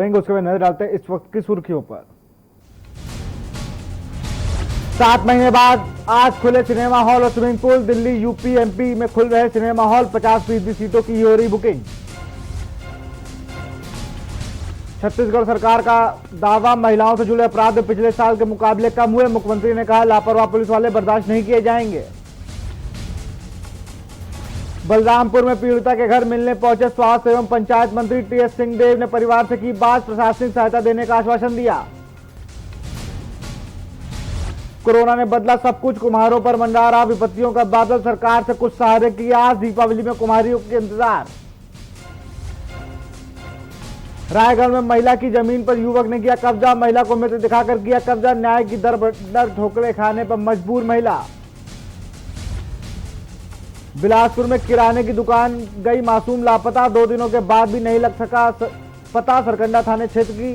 उसके बाद नजर डालते हैं इस वक्त की सुर्खियों पर। 7 महीने बाद आज खुले सिनेमा हॉल और swimming pool. Delhi, UP, MP में खुल रहे सिनेमा हॉल। 50% सीटों की हो रही बुकिंग। छत्तीसगढ़ सरकार का दावा, महिलाओं से जुड़े अपराध पिछले साल के मुकाबले कम हुए। मुख्यमंत्री ने कहा लापरवाह पुलिस वाले बर्दाश्त नहीं किए जाएंगे। बलरामपुर में पीड़िता के घर मिलने पहुंचे स्वास्थ्य एवं पंचायत मंत्री टीएस सिंहदेव ने परिवार से की बात, प्रशासनिक सहायता देने का आश्वासन दिया। कोरोना ने बदला सब कुछ, कुम्हारों पर मंडरा रहा विपत्तियों का बादल। सरकार से कुछ सहारे की आस, दीपावली में कुम्हारियों के इंतजार। रायगढ़ में महिला की जमीन पर युवक ने किया कब्जा, महिला को मृत दिखाकर किया कब्जा। न्याय की दर ठोकरे खाने पर मजबूर महिला। बिलासपुर में किराने की दुकान गई मासूम लापता, 2 दिनों के बाद भी नहीं लग सका पता। सरकंडा थाने क्षेत्र की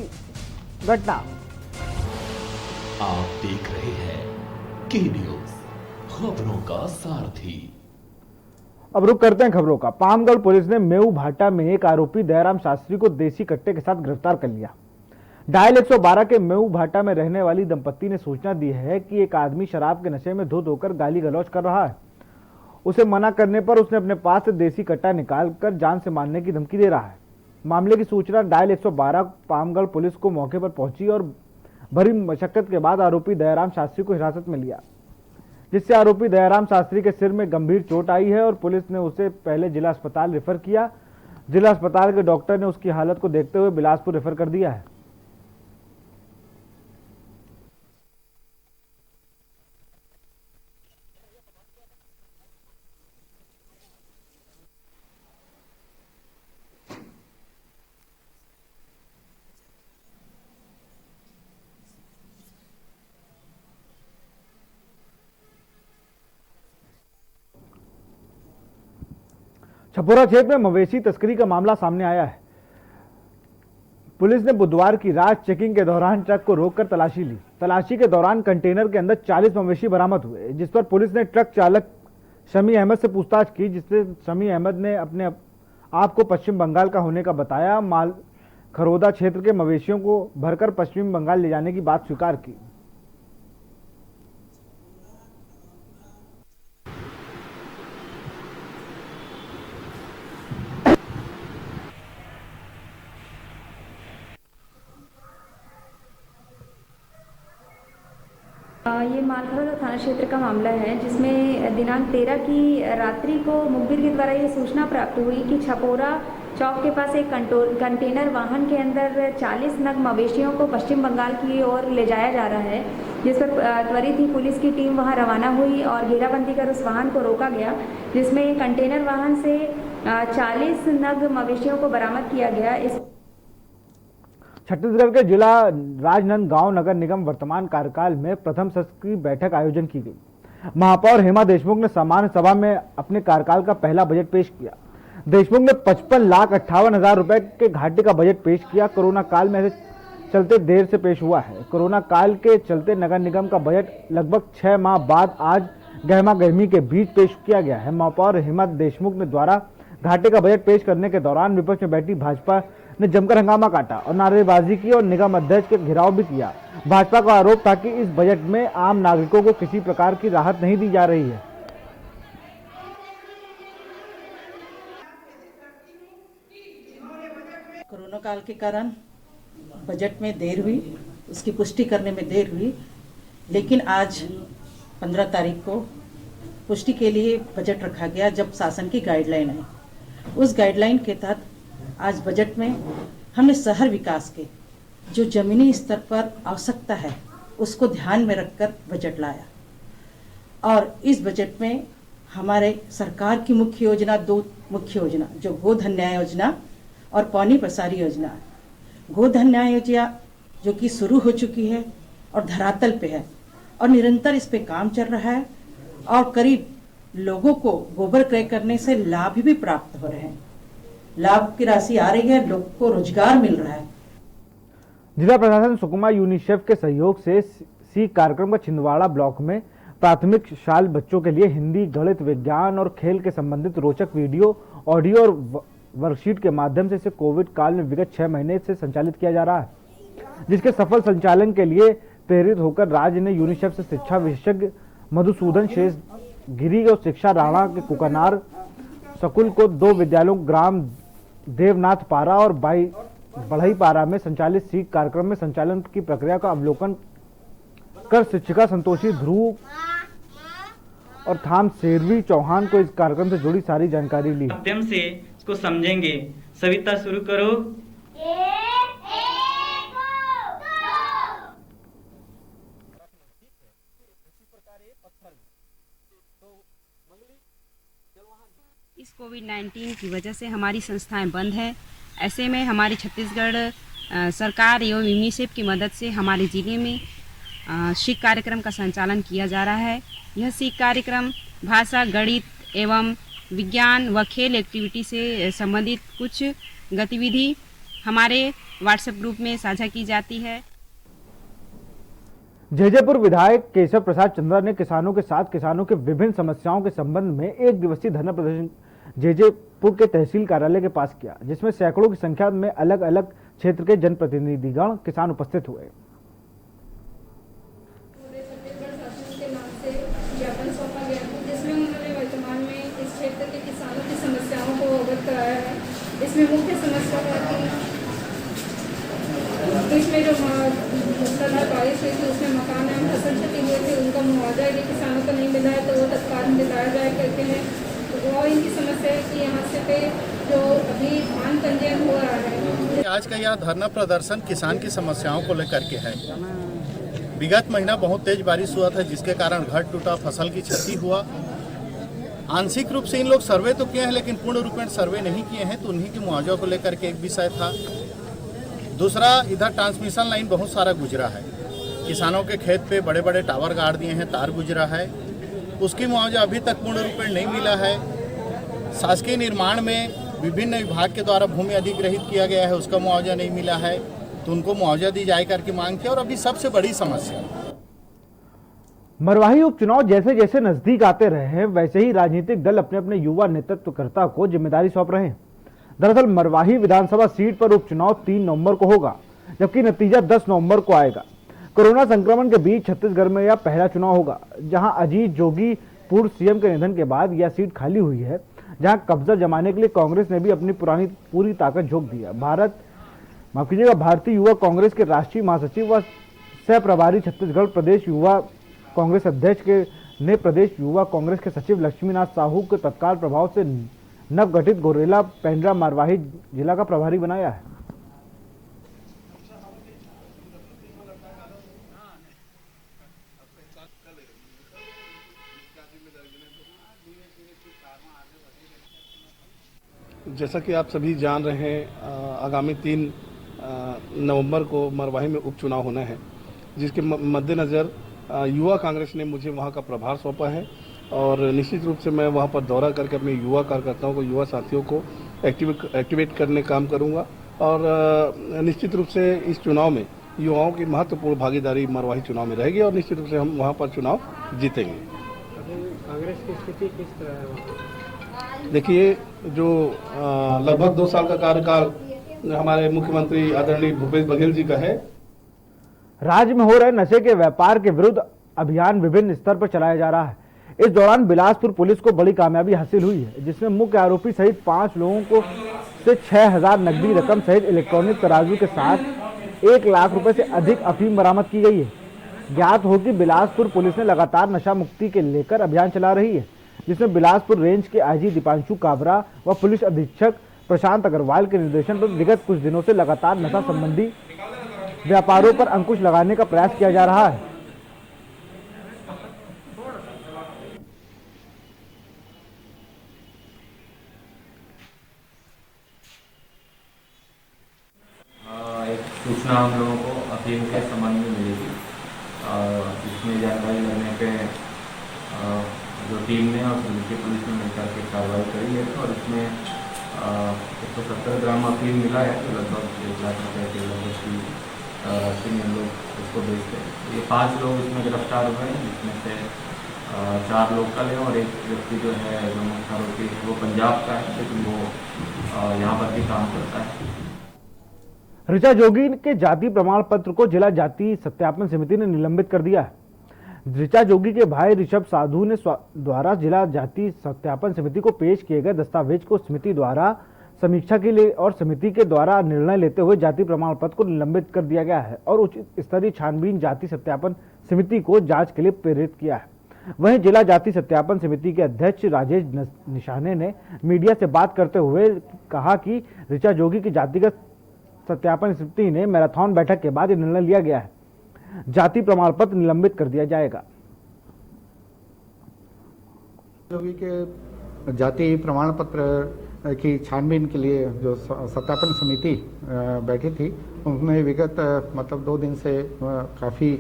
घटना। आप देख रहे हैं के न्यूज, खबरों का सारथी। अब रुक करते हैं खबरों का। पामगढ़ पुलिस ने मेऊ भाटा में एक आरोपी दयाराम शास्त्री को देसी कट्टे के साथ गिरफ्तार कर लिया। डायल 112 के मेऊ भाटा में रहने वाली दंपत्ति ने सूचना दी है कि एक आदमी शराब के नशे में धो धोकर गाली गलौज कर रहा है। उसे मना करने पर उसने अपने पास से देसी कट्टा निकालकर जान से मारने की धमकी दे रहा है। मामले की सूचना डायल 112 पामगढ़ पुलिस को मौके पर पहुंची और भरी मशक्कत के बाद आरोपी दयाराम शास्त्री को हिरासत में लिया, जिससे आरोपी दयाराम शास्त्री के सिर में गंभीर चोट आई है और पुलिस ने उसे पहले जिला अस्पताल रेफर किया। जिला अस्पताल के डॉक्टर ने उसकी हालत को देखते हुए बिलासपुर रेफर कर दिया है। छपोरा क्षेत्र में मवेशी तस्करी का मामला सामने आया है। पुलिस ने बुधवार की रात चेकिंग के दौरान ट्रक को रोककर तलाशी ली। तलाशी के दौरान कंटेनर के अंदर 40 मवेशी बरामद हुए, जिस पर पुलिस ने ट्रक चालक शमी अहमद से पूछताछ की, जिससे शमी अहमद ने अपने आप को पश्चिम बंगाल का होने का बताया। माल खरोदा क्षेत्र के मवेशियों को भरकर पश्चिम बंगाल ले जाने की बात स्वीकार की। ये मालखरौदा थाना क्षेत्र का मामला है, जिसमें दिनांक 13 की रात्रि को मुखबिर के द्वारा ये सूचना प्राप्त हुई कि छपोरा चौक के पास एक कंटेनर वाहन के अंदर 40 नग मवेशियों को पश्चिम बंगाल की ओर ले जाया जा रहा है, जिस पर त्वरित ही पुलिस की टीम वहां रवाना हुई और घेराबंदी कर उस वाहन को रोका गया, जिसमें कंटेनर वाहन से 40 नग मवेशियों को बरामद किया गया। इस छत्तीसगढ़ के जिला राजनांदगांव नगर निगम वर्तमान कार्यकाल में प्रथम सत्र की बैठक आयोजन की गई। महापौर हेमा देशमुख ने सामान्य सभा में अपने कार्यकाल का पहला बजट पेश किया। देशमुख ने 55,58,000 रुपए के घाटे का बजट पेश किया। कोरोना काल में ऐसे चलते देर से पेश हुआ है। कोरोना काल के चलते नगर निगम का बजट लगभग 6 माह बाद आज गहमा गहमी के बीच पेश किया गया है। महापौर हेमा देशमुख ने द्वारा घाटे का बजट पेश करने के दौरान विपक्ष में बैठी भाजपा ने जमकर हंगामा काटा और नारेबाजी की और निगम अध्यक्ष के घेराव भी किया। भाजपा का आरोप था कि इस बजट में आम नागरिकों को किसी प्रकार की राहत नहीं दी जा रही है। कोरोना काल के कारण बजट में देर हुई, उसकी पुष्टि करने में देर हुई, लेकिन आज 15 तारीख को पुष्टि के लिए बजट रखा गया, जब शासन की गाइडलाइन है। उस गाइडलाइन के तहत आज बजट में हमने शहर विकास के जो जमीनी स्तर पर आवश्यकता है उसको ध्यान में रखकर बजट लाया। और इस बजट में हमारे सरकार की मुख्य योजना, 2 मुख्य योजना, जो गोधन न्याय योजना और पानी पसारी योजना। गोधन न्याय योजना जो कि शुरू हो चुकी है और धरातल पे है और निरंतर इस पे काम चल रहा है और करीब लोगों को गोबर क्रय करने से लाभ भी प्राप्त हो रहे हैं। लाभ की राशि आ रही है, लोगों को रोजगार मिल रहा है। जिला प्रशासन सुकमा यूनिसेफ के सहयोग से सी कार्यक्रम का छिंदवाड़ा ब्लॉक में प्राथमिक शाल बच्चों के लिए हिंदी, गणित, विज्ञान और खेल के संबंधित रोचक वीडियो, ऑडियो और वर्कशीट के माध्यम से इसे कोविड काल में विगत 6 महीने से संचालित किया जा रहा है, जिसके सफल संचालन के लिए प्रेरित होकर राज्य ने यूनिसेफ से शिक्षा विशेषज्ञ मधुसूदन शेष गिरी और शिक्षा राणा के कुकनार स्कूल को 2 विद्यालयों ग्राम देवनाथ पारा और बढ़ई पारा में संचालित सीख कार्यक्रम में संचालन की प्रक्रिया का अवलोकन कर शिक्षिका संतोषी ध्रुव और थाम शेरवी चौहान को इस कार्यक्रम से जुड़ी सारी जानकारी ली। माध्यम से इसको समझेंगे। सविता शुरू करो। इस कोविड-19 की वजह से हमारी संस्थाएं बंद है। ऐसे में हमारी छत्तीसगढ़ सरकार एवं यूनिसेफ की मदद से हमारे ज़िले में सीख कार्यक्रम का संचालन किया जा रहा है। यह सीख कार्यक्रम भाषा, गणित एवं विज्ञान व खेल एक्टिविटी से संबंधित कुछ गतिविधि हमारे व्हाट्सएप ग्रुप में साझा की जाती है। जैजैपुर विधायक केशव प्रसाद चंद्रा ने किसानों के साथ किसानों के विभिन्न समस्याओं के संबंध में 1 दिवसीय धरना प्रदर्शन जैजैपुर के तहसील कार्यालय के पास किया, जिसमें सैकड़ों की संख्या में अलग अलग क्षेत्र के जनप्रतिनिधिगण किसान उपस्थित हुए। ज्ञापन सौंपा गया जिसमें उन्होंने वर्तमान में इस क्षेत्र के किसानों की समस्याओं को अवगत कराया है। इसमें मुख्य समस्या है कि इसमें जो मुसलधार बारिश हुई थी उसमें मकान एवं फसल क्षति हुए थे, उनका मुआवजा यदि किसानों को नहीं मिला है तो वो तत्काल दिलाया जाए करते हैं। तो और इनकी समस्या है कि यहाँ से पे जो अभी धान पंजीयन हो रहा है। आज का यह धरना प्रदर्शन किसान की समस्याओं को लेकर के है। विगत महीना बहुत तेज बारिश हुआ था, जिसके कारण घर टूटा, फसल की क्षति हुआ। आंशिक रूप से इन लोग सर्वे तो किए हैं, लेकिन पूर्ण रूप में सर्वे नहीं किए हैं, तो उन्हीं के मुआवजा को लेकर के एक विषय था। दूसरा, इधर ट्रांसमिशन लाइन बहुत सारा गुजरा है, किसानों के खेत पे बड़े बड़े टावर गाड़ दिए हैं, तार गुजरा है, उसकी मुआवजा अभी तक पूर्ण रूप में नहीं मिला है। शासकीय निर्माण में विभिन्न विभाग के द्वारा भूमि अधिग्रहित किया गया है, उसका मुआवजा नहीं मिला है, तो उनको मुआवजा दी जाए करके मांग की। और अभी सबसे बड़ी समस्या मरवाही उपचुनाव जैसे जैसे नजदीक आते रहे हैं, वैसे ही राजनीतिक दल अपने अपने युवा नेतृत्वकर्ता को जिम्मेदारी सौंप रहे हैं। दरअसल मरवाही विधानसभा सीट पर उपचुनाव 3 नवंबर को होगा, जबकि नतीजा 10 नवंबर को आएगा। कोरोना संक्रमण के बीच छत्तीसगढ़ में यह पहला चुनाव होगा जहां अजीत जोगी पूर्व सीएम के निधन के बाद यह सीट खाली हुई है, जहां कब्जा जमाने के लिए कांग्रेस ने भी अपनी पूरी ताकत झोंक दी है। भारतीय युवा कांग्रेस के राष्ट्रीय महासचिव व सह प्रभारी छत्तीसगढ़ प्रदेश युवा कांग्रेस अध्यक्ष ने प्रदेश युवा कांग्रेस के सचिव लक्ष्मीनाथ साहू के तत्काल प्रभाव से नवगठित गोरेला पेंड्रा मरवाही जिला का प्रभारी बनाया है। जैसा कि आप सभी जान रहे हैं, आगामी 3 नवंबर को मरवाही में उपचुनाव होना है, जिसके मद्देनज़र युवा कांग्रेस ने मुझे वहां का प्रभार सौंपा है और निश्चित रूप से मैं वहां पर दौरा करके अपने युवा कार्यकर्ताओं को, युवा साथियों को एक्टिवेट करने का काम करूंगा और निश्चित रूप से इस चुनाव में युवाओं की महत्वपूर्ण भागीदारी मरवाही चुनाव में रहेगी और निश्चित रूप से हम वहां पर चुनाव जीतेंगे। कांग्रेस की स्थिति किस तरह है? देखिए, जो लगभग 2 साल का कार्यकाल हमारे मुख्यमंत्री आदरणीय भूपेश बघेल जी का है। राज्य में हो रहे नशे के व्यापार के विरुद्ध अभियान विभिन्न स्तर पर चलाया जा रहा है। इस दौरान बिलासपुर पुलिस को बड़ी कामयाबी हासिल हुई है, जिसमें मुख्य आरोपी सहित 5 लोगों को से 6000 नकदी रकम सहित इलेक्ट्रॉनिक तराजू के साथ 1 लाख रुपए से अधिक अफीम बरामद की गई है। ज्ञात हो कि बिलासपुर पुलिस ने लगातार नशा मुक्ति के लेकर अभियान चला रही है, जिसमें बिलासपुर रेंज के आईजी दीपांशु काबरा व पुलिस अधीक्षक प्रशांत अग्रवाल के निर्देशन पर विगत कुछ दिनों से लगातार नशा संबंधी व्यापारों पर अंकुश लगाने का प्रयास किया जा रहा है। एक सूचना हम लोगों को अफीम के संबंध में मिली थी, जिसमें जानकारी लगने पे जो टीम ने और दिल्ली पुलिस ने मिलकर के कार्रवाई करी है और इसमें 170 ग्राम अफीम मिला है, तो लगभग 1 लाख रुपये के लगभग की राशि में लोग उसको बेचते हैं। ये 5 लोग इसमें गिरफ्तार हुए हैं, जिसमें से 4 लोकल हैं और एक व्यक्ति जो है जो मुख्य आरोपी वो पंजाब का है, लेकिन वो यहाँ पर भी काम करता है। ऋचा जोगी के जाति प्रमाण पत्र को जिला जाति सत्यापन समिति ने निलंबित कर दिया है। ऋचा जोगी के भाई ऋषभ साधु ने द्वारा जिला जाति सत्यापन समिति को पेश किए गए दस्तावेज को समिति द्वारा समीक्षा के लिए और समिति के द्वारा निर्णय लेते हुए जाति प्रमाण पत्र को निलंबित कर दिया गया है और उच्च स्तरीय छानबीन जाति सत्यापन समिति को जांच के लिए प्रेरित किया है। वहीं जिला जाति सत्यापन समिति के अध्यक्ष राजेश निशाने ने मीडिया से बात करते हुए कहा कि ऋचा जोगी की जातिगत सत्यापन समिति ने मैराथन बैठक के बाद ये निर्णय लिया गया है, जाति प्रमाण पत्र निलंबित कर दिया जाएगा। जोगी के जाति प्रमाण पत्र की छानबीन के लिए जो सत्यापन समिति बैठी थी, उन्होंने विगत मतलब 2 दिन से काफ़ी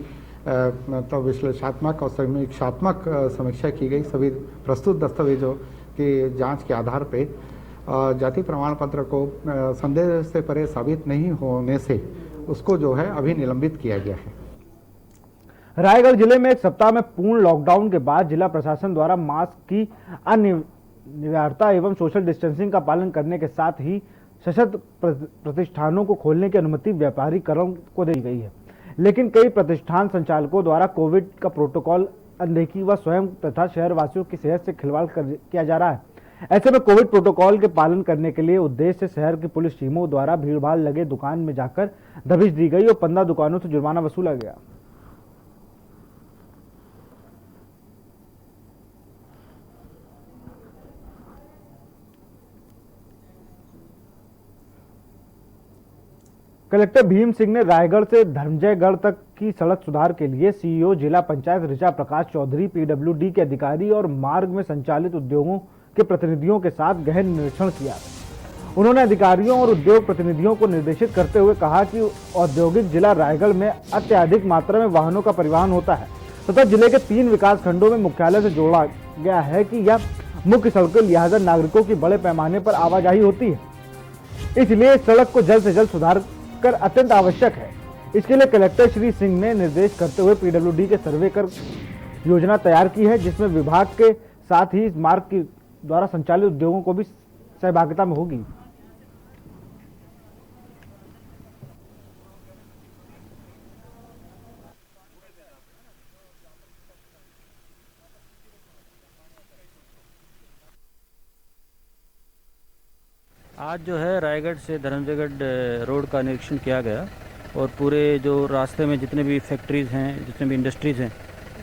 मतलब विश्लेषणात्मक और समीक्षात्मक समीक्षा की गई। सभी प्रस्तुत दस्तावेजों की जांच के आधार पे जाति प्रमाण पत्र को संदेह से परे साबित नहीं होने से उसको जो है अभी निलंबित किया गया है। रायगढ़ जिले में एक सप्ताह में पूर्ण लॉकडाउन के बाद जिला प्रशासन द्वारा मास्क की अनिवार्यता एवं सोशल डिस्टेंसिंग का पालन करने के साथ ही सशस्त्र प्रतिष्ठानों को खोलने की अनुमति व्यापारीकरण को दी गई है, लेकिन कई प्रतिष्ठान संचालकों द्वारा कोविड का प्रोटोकॉल अनदेखी व स्वयं तथा शहरवासियों की सेहत से खिलवाड़ किया जा रहा है। ऐसे में कोविड प्रोटोकॉल के पालन करने के लिए उद्देश्य से शहर की पुलिस टीमों द्वारा भीड़भाड़ लगे दुकान में जाकर दबिश दी गई और 15 दुकानों से जुर्माना वसूला गया। कलेक्टर भीम सिंह ने रायगढ़ से धर्मजयगढ़ तक की सड़क सुधार के लिए सीईओ जिला पंचायत ऋचा प्रकाश चौधरी, पीडब्ल्यूडी के अधिकारी और मार्ग में संचालित उद्योगों के प्रतिनिधियों के साथ गहन निरीक्षण किया। उन्होंने अधिकारियों और उद्योग प्रतिनिधियों को निर्देशित करते हुए कहा कि औद्योगिक जिला रायगढ़ में अत्यधिक मात्रा में वाहनों का परिवहन होता है तथा जिले के 3 विकास खंडों में मुख्यालय से जोड़ा गया है कि यह मुख्य सड़कों लिहाजा नागरिकों की बड़े पैमाने पर आवाजाही होती है, इसलिए इस सड़क को जल्द से जल्द सुधार कर अत्यंत आवश्यक है। इसके लिए कलेक्टर श्री सिंह ने निर्देश करते हुए पीडब्ल्यूडी के सर्वे कर योजना तैयार की है, जिसमें विभाग के साथ ही मार्ग के द्वारा संचालित उद्योगों को भी सहभागिता में होगी। आज जो है रायगढ़ से धर्मजयगढ़ रोड का निरीक्षण किया गया और पूरे जो रास्ते में जितने भी फैक्ट्रीज़ हैं, जितने भी इंडस्ट्रीज़ हैं,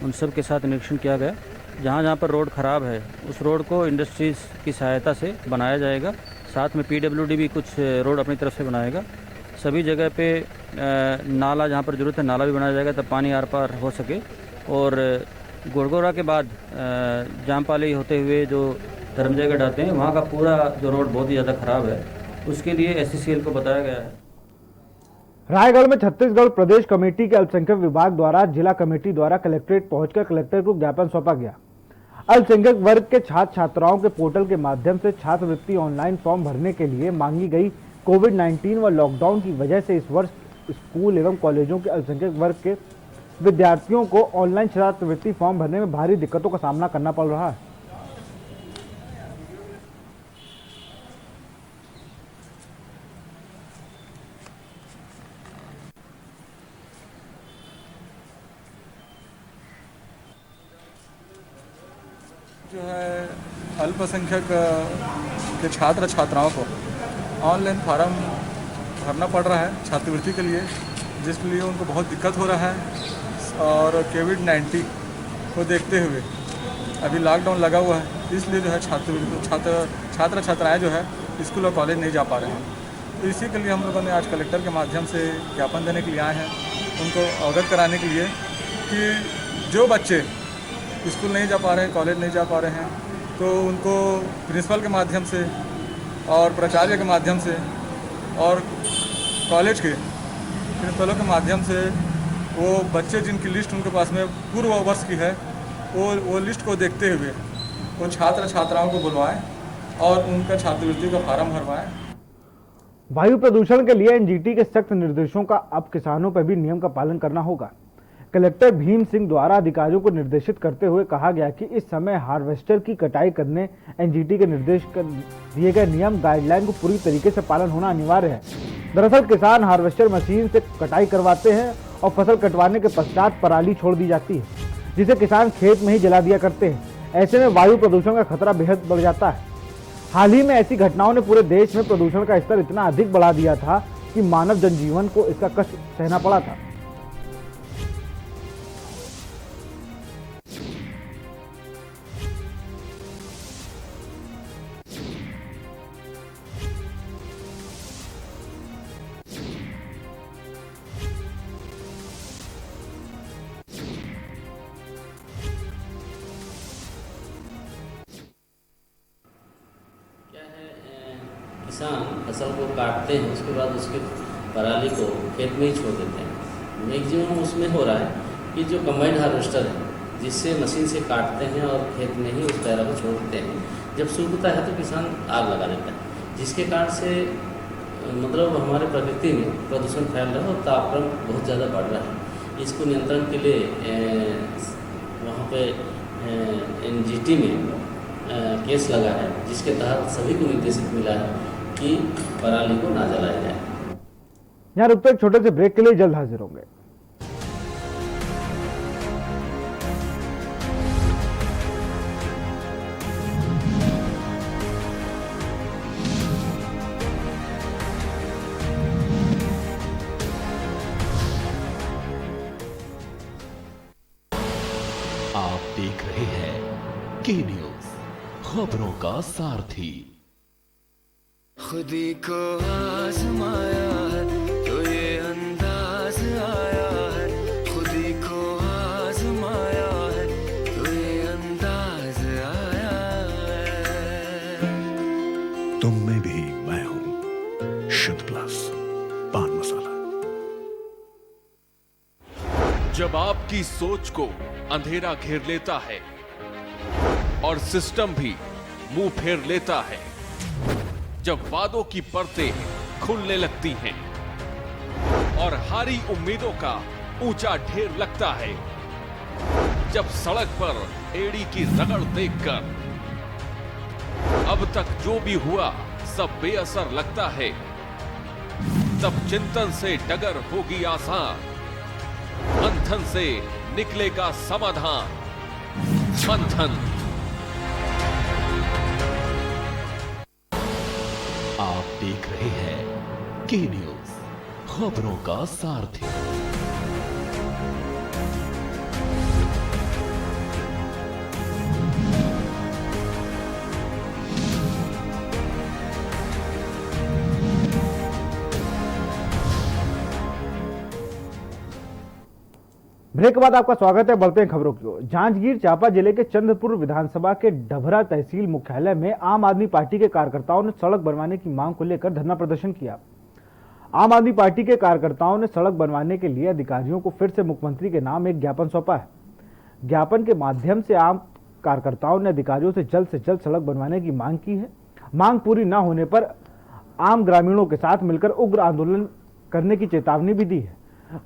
उन सब के साथ निरीक्षण किया गया। जहाँ जहाँ पर रोड ख़राब है उस रोड को इंडस्ट्रीज़ की सहायता से बनाया जाएगा। साथ में पीडब्ल्यूडी भी कुछ रोड अपनी तरफ से बनाएगा। सभी जगह पे नाला जहाँ पर ज़रूरत है नाला भी बनाया जाएगा तब पानी आर पार हो सके। और गोड़गोरा के बाद जामपाली होते हुए जो धर्मजयगढ़ आते हैं वहाँ का पूरा जो रोड बहुत ही ज़्यादा ख़राब है, उसके लिए एससीसीएल को बताया गया है। रायगढ़ में छत्तीसगढ़ प्रदेश कमेटी के अल्पसंख्यक विभाग द्वारा जिला कमेटी द्वारा कलेक्ट्रेट पहुंचकर कलेक्टर को ज्ञापन सौंपा गया। अल्पसंख्यक वर्ग के छात्र छात्राओं के पोर्टल के माध्यम से छात्रवृत्ति ऑनलाइन फॉर्म भरने के लिए मांगी गई कोविड-19 व लॉकडाउन की वजह से इस वर्ष स्कूल एवं कॉलेजों के अल्पसंख्यक वर्ग के विद्यार्थियों को ऑनलाइन छात्रवृत्ति फॉर्म भरने में भारी दिक्कतों का सामना करना पड़ रहा है। जो है अल्पसंख्यक के छात्र छात्राओं को ऑनलाइन फार्म भरना पड़ रहा है छात्रवृत्ति के लिए, जिसके लिए उनको बहुत दिक्कत हो रहा है। और कोविड-19 को देखते हुए अभी लॉकडाउन लगा हुआ है, इसलिए जो है छात्र छात्राएँ जो है स्कूल और कॉलेज नहीं जा पा रहे हैं। तो इसी के लिए हम लोगों ने आज कलेक्टर के माध्यम से ज्ञापन देने के लिए आए हैं, उनको अवगत कराने के लिए कि जो बच्चे स्कूल नहीं जा पा रहे हैं, कॉलेज नहीं जा पा रहे हैं, तो उनको प्रिंसिपल के माध्यम से और प्राचार्य के माध्यम से और कॉलेज के प्रिंसिपलों के माध्यम से वो बच्चे जिनकी लिस्ट उनके पास में पूर्व वर्ष की है वो लिस्ट को देखते हुए वो छात्र छात्राओं को बुलवाएं और उनका छात्रवृत्ति का फार्म भरवाएं। वायु प्रदूषण के लिए एनजीटी के सख्त निर्देशों का अब किसानों पर भी नियम का पालन करना होगा। कलेक्टर भीम सिंह द्वारा अधिकारियों को निर्देशित करते हुए कहा गया कि इस समय हार्वेस्टर की कटाई करने एनजीटी के निर्देश कर दिए गए नियम गाइडलाइन को पूरी तरीके से पालन होना अनिवार्य है। दरअसल किसान हार्वेस्टर मशीन से कटाई करवाते हैं और फसल कटवाने के पश्चात पराली छोड़ दी जाती है, जिसे किसान खेत में ही जला दिया करते हैं। ऐसे में वायु प्रदूषण का खतरा बेहद बढ़ जाता है। हाल ही में ऐसी घटनाओं ने पूरे देश में प्रदूषण का स्तर इतना अधिक बढ़ा दिया था कि मानव जनजीवन को इसका कष्ट सहना पड़ा था। किसान फसल को काटते हैं, उसके बाद उसके पराली को खेत में ही छोड़ देते हैं। मैक्सिमम उसमें हो रहा है कि जो कंबाइंड हार्वेस्टर है, जिससे मशीन से काटते हैं और खेत में ही उस पैरा को छोड़ देते हैं। जब सूखता है तो किसान आग लगा देता है, जिसके कारण से मतलब हमारे प्रकृति में प्रदूषण फैल रहा है और तापक्रम बहुत ज़्यादा बढ़ रहा है। इसको नियंत्रण के लिए वहाँ पे एनजीटी में केस लगा है, जिसके तहत सभी को निर्देशित मिला है कि पराली को ना जलाया जाए। यहाँ रुकते एक छोटे से ब्रेक के लिए, जल्द हाजिर होंगे। आप देख रहे हैं के न्यूज, खबरों का सारथी। खुदी को आजमाया है तो ये अंदाज आया है, खुदी को आजमाया है तो ये अंदाज आया है। तुम में भी मैं हूं, शुद्ध प्लस पान मसाला। जब आपकी सोच को अंधेरा घेर लेता है और सिस्टम भी मुंह फेर लेता है, जब वादों की परतें खुलने लगती हैं और हारी उम्मीदों का ऊंचा ढेर लगता है, जब सड़क पर एड़ी की रगड़ देखकर अब तक जो भी हुआ सब बेअसर लगता है, तब चिंतन से डगर होगी आसान, मंथन से निकलेगा समाधान। मंथन। आप देख रहे हैं के न्यूज, खबरों का सारथी। ब्रेक के बाद आपका स्वागत है। बढ़ते हैं खबरों की ओर। जांजगीर चांपा जिले के चंद्रपुर विधानसभा के डभरा तहसील मुख्यालय में आम आदमी पार्टी के कार्यकर्ताओं ने सड़क बनवाने की मांग को लेकर धरना प्रदर्शन किया। आम आदमी पार्टी के कार्यकर्ताओं ने सड़क बनवाने के लिए अधिकारियों को फिर से मुख्यमंत्री के नाम एक ज्ञापन सौंपा है। ज्ञापन के माध्यम से आम कार्यकर्ताओं ने अधिकारियों से जल्द सड़क बनवाने की मांग की है। मांग पूरी न होने पर आम ग्रामीणों के साथ मिलकर उग्र आंदोलन करने की चेतावनी भी दी है।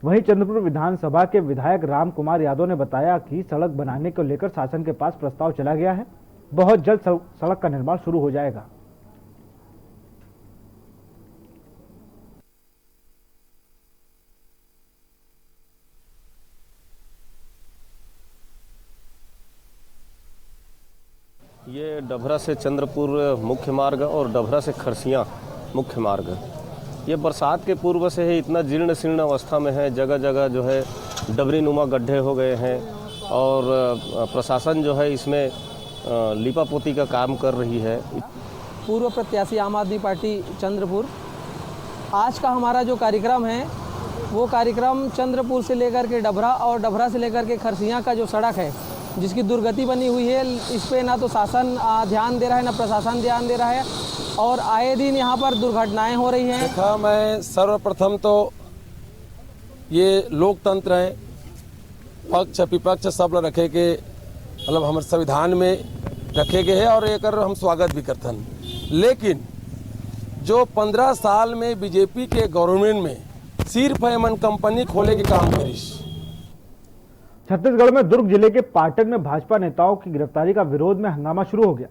वहीं चंद्रपुर विधानसभा के विधायक राम कुमार यादव ने बताया कि सड़क बनाने को लेकर शासन के पास प्रस्ताव चला गया है, बहुत जल्द सड़क का निर्माण शुरू हो जाएगा। ये डभरा से चंद्रपुर मुख्य मार्ग और डभरा से खरसियां मुख्य मार्ग, ये बरसात के पूर्व से ही इतना जीर्ण शीर्ण अवस्था में है। जगह जगह जो है डबरी नुमा गड्ढे हो गए हैं और प्रशासन जो है इसमें लीपापोती का काम कर रही है। पूर्व प्रत्याशी आम आदमी पार्टी चंद्रपुर, आज का हमारा जो कार्यक्रम है वो कार्यक्रम चंद्रपुर से लेकर के डभरा और डभरा से लेकर के खरसियां का जो सड़क है जिसकी दुर्गति बनी हुई है, इस पे ना तो शासन ध्यान दे रहा है ना प्रशासन ध्यान दे रहा है और आए दिन यहाँ पर दुर्घटनाएं हो रही हैं। देखा, मैं सर्वप्रथम तो ये लोकतंत्र है, पक्ष विपक्ष सब रखे के मतलब हमारे संविधान में रखे गए हैं और एक हम स्वागत भी करते हैं। लेकिन जो 15 साल में बीजेपी के गवर्नमेंट में सिर्फ एमन कंपनी खोले के काम करिश, छत्तीसगढ़ में दुर्ग जिले के पाटन में भाजपा नेताओं की गिरफ्तारी का विरोध में हंगामा शुरू हो गया।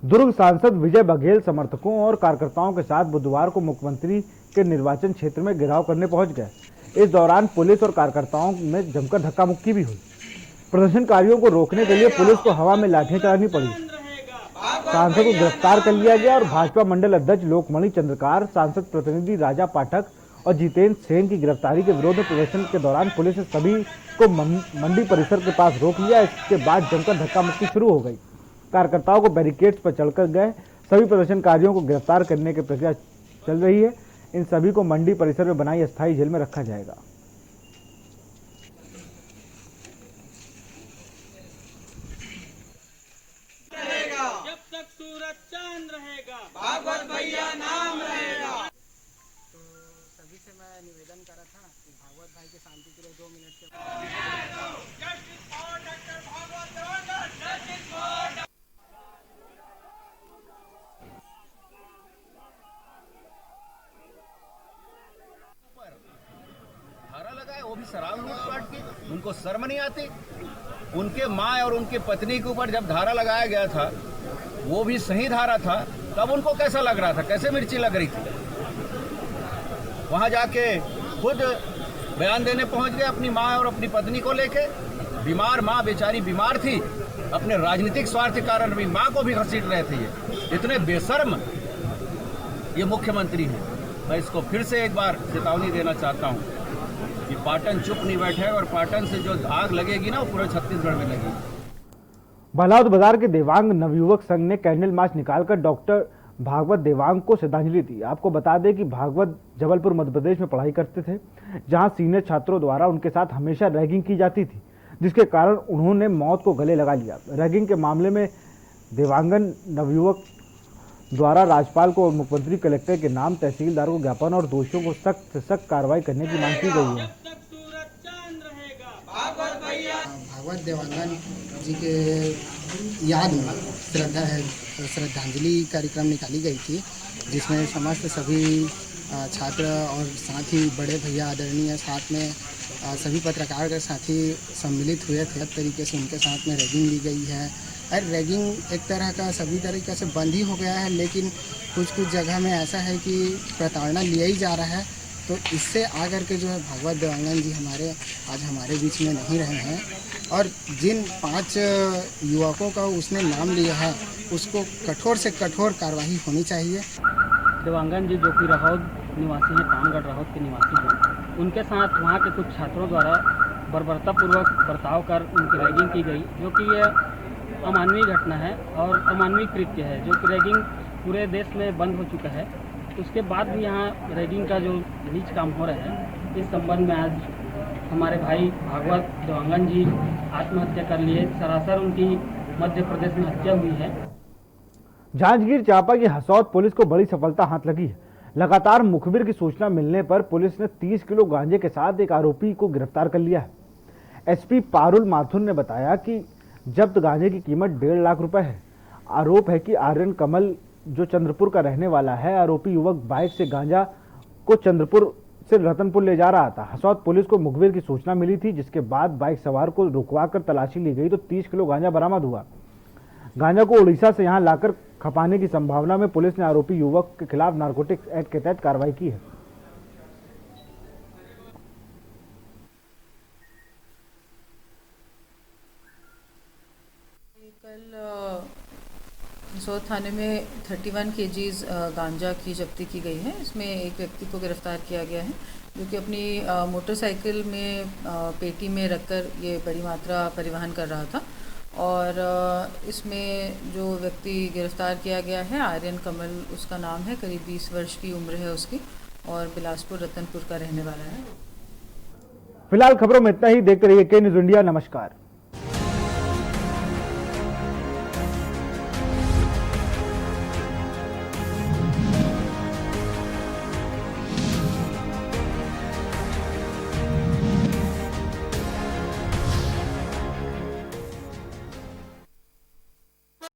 दुर्ग सांसद विजय बघेल समर्थकों और कार्यकर्ताओं के साथ बुधवार को मुख्यमंत्री के निर्वाचन क्षेत्र में घेराव करने पहुंच गए। इस दौरान पुलिस और कार्यकर्ताओं में जमकर धक्का मुक्की भी हुई। प्रदर्शनकारियों को रोकने के लिए पुलिस को हवा में लाठियां चलानी पड़ी। सांसद को गिरफ्तार कर लिया गया और भाजपा मंडल अध्यक्ष लोकमणि चंद्रकार, सांसद प्रतिनिधि राजा पाठक और जितेंद्र सेन की गिरफ्तारी के विरोध में प्रदर्शन के दौरान पुलिस ने सभी को मंडी परिसर के पास रोक लिया। इसके बाद जमकर धक्का मुक्की शुरू हो गई। कार्यकर्ताओं को बैरिकेड्स पर चढ़कर गए। सभी प्रदर्शनकारियों को गिरफ्तार करने की प्रक्रिया चल रही है। इन सभी को मंडी परिसर में बनाई अस्थायी जेल में रखा जाएगा। जब तक सूरज चांद रहेगा, भागवत भैया नाम रहेगा। तो सभी से मैं निवेदन करा था कि भागवत भाई के शांति के लिए 2 मिनट के धारा लगाए, वो भी शराब लूटपाट की। उनको शर्म नहीं आती? उनके माँ और उनकी पत्नी के ऊपर जब धारा लगाया गया था, वो भी सही धारा था, तब उनको कैसा लग रहा था, कैसे मिर्ची लग रही थी? वहां जाके खुद बयान देने पहुंच गए अपनी माँ और अपनी पत्नी को लेके। बीमार माँ बेचारी बीमार थी, अपने राजनीतिक स्वार्थ के कारण भी माँ को भी घसीट रहे थे। ये इतने बेशर्म ये मुख्यमंत्री हैं। मैं इसको फिर से एक बार चेतावनी देना चाहता हूँ कि पाटन चुप नहीं बैठेगा और पाटन से जो आग लगेगी ना, वो पूरे छत्तीसगढ़ में लगेगी। भलाउद बाजार के देवांग नवयुवक संघ ने कैंडल मार्च निकालकर डॉक्टर भागवत देवांग को श्रद्धांजलि दी। आपको बता दें कि भागवत जबलपुर मध्य प्रदेश में पढ़ाई करते थे, जहां सीनियर छात्रों द्वारा उनके साथ हमेशा रैगिंग की जाती थी, जिसके कारण उन्होंने मौत को गले लगा लिया। रैगिंग के मामले में देवांगन नवयुवक द्वारा राज्यपाल को और मुख्यमंत्री कलेक्टर के नाम तहसीलदार को ज्ञापन और दोषियों को सख्त से सख्त कार्रवाई करने की मांग की गई है। भागवत देवांगन जी के याद में श्रद्धांजलि कार्यक्रम निकाली गई थी, जिसमें समस्त सभी छात्र और साथ ही बड़े भैया आदरणीय साथ में सभी पत्रकार के साथी सम्मिलित हुए थे। तरीके से उनके साथ में रैगिंग ली गई है। और रैगिंग एक तरह का सभी तरीके से बंद ही हो गया है, लेकिन कुछ जगह में ऐसा है कि प्रताड़ना लिया ही जा रहा है। तो इससे आकर के जो है भागवत देवांगन जी आज हमारे बीच में नहीं रहे हैं, और जिन 5 युवकों का उसने नाम लिया है, उसको कठोर से कठोर कार्रवाई होनी चाहिए। देवांगन जी जो कि राहौद निवासी हैं, तामगढ़ राहौद के निवासी हैं, उनके साथ वहाँ के कुछ छात्रों द्वारा बर्बरतापूर्वक बर्ताव कर उनकी रैगिंग की गई, जो कि यह अमानवीय घटना है और अमानवीय कृत्य है, जो कि रैगिंग पूरे देश में बंद हो चुका है। उसके बाद भी यहाँ रैगिंग का जो नीच काम हो रहा है, इस संबंध में आज हमारे भाई भागवत देवांगन जी आत्महत्या कर लिए। सरासर उनकी मध्य प्रदेश में हत्या हुई है। जांजगीर चांपा की हसौद पुलिस को बड़ी सफलता हाथ लगी है। लगातार मुखबिर की सूचना मिलने पर पुलिस ने 30 किलो गांजे के साथ एक आरोपी को गिरफ्तार कर लिया है। एसपी पारुल माथुर ने बताया कि जब्त गांजे की कीमत 1.5 लाख रुपए है। आरोप है कि आर्यन कमल जो चंद्रपुर का रहने वाला है, आरोपी युवक बाइक से गांजा को चंद्रपुर से रतनपुर ले जा रहा था। हसौद पुलिस को मुखबिर की सूचना मिली थी, जिसके बाद बाइक सवार को रुकवाकर तलाशी ली गई तो 30 किलो गांजा बरामद हुआ। गांजा को उड़ीसा से यहां लाकर खपाने की संभावना में पुलिस ने आरोपी युवक के खिलाफ नारकोटिक्स एक्ट के तहत कार्रवाई की है। कल हसौद थाने में 31 kgs गांजा की जब्ती की गई है। इसमें एक व्यक्ति को गिरफ्तार किया गया है, जो कि अपनी मोटरसाइकिल में पेटी में रखकर ये बड़ी मात्रा परिवहन कर रहा था। और इसमें जो व्यक्ति गिरफ्तार किया गया है, आर्यन कमल उसका नाम है, करीब 20 वर्ष की उम्र है उसकी, और बिलासपुर रतनपुर का रहने वाला है। फिलहाल खबरों में इतना ही। देखते रहिए के न्यूज़ इंडिया। नमस्कार।